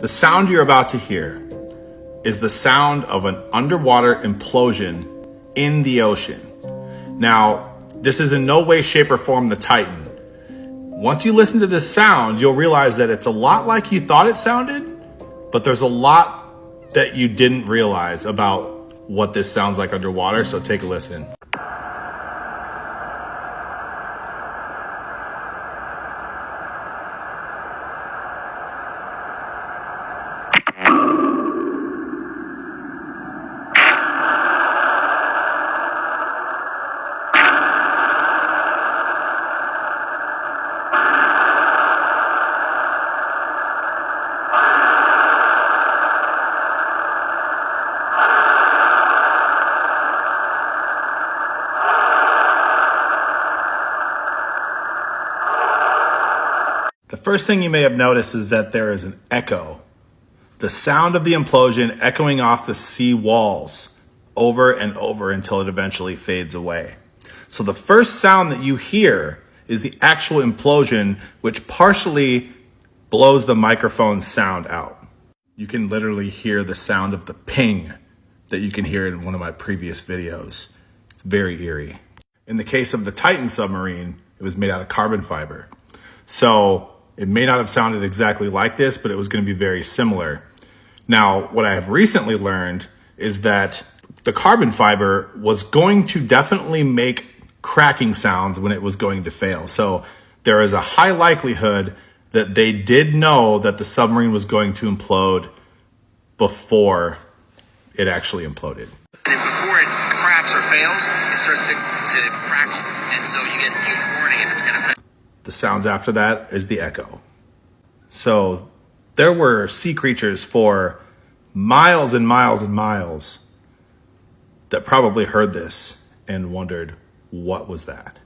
The sound you're about to hear is the sound of an underwater implosion in the ocean. Now, this is in no way, shape, or form the Titan. Once you listen to this sound, you'll realize that it's a lot like you thought it sounded, but there's a lot that you didn't realize about what this sounds like underwater, so take a listen. The first thing you may have noticed is that there is an echo. The sound of the implosion echoing off the sea walls over and over until it eventually fades away. So the first sound that you hear is the actual implosion, which partially blows the microphone's sound out. You can literally hear the sound of the ping that you can hear in one of my previous videos. It's very eerie. In the case of the Titan submarine, it was made out of carbon fiber. So it may not have sounded exactly like this, but it was going to be very similar. Now, what I have recently learned is that the carbon fiber was going to definitely make cracking sounds when it was going to fail. So there is a high likelihood that they did know that the submarine was going to implode before it actually imploded. And before it cracks or fails, it starts to crackle. And so you get a huge warning if it's going to fail. The sounds after that is the echo. So there were sea creatures for miles and miles and miles that probably heard this and wondered, what was that?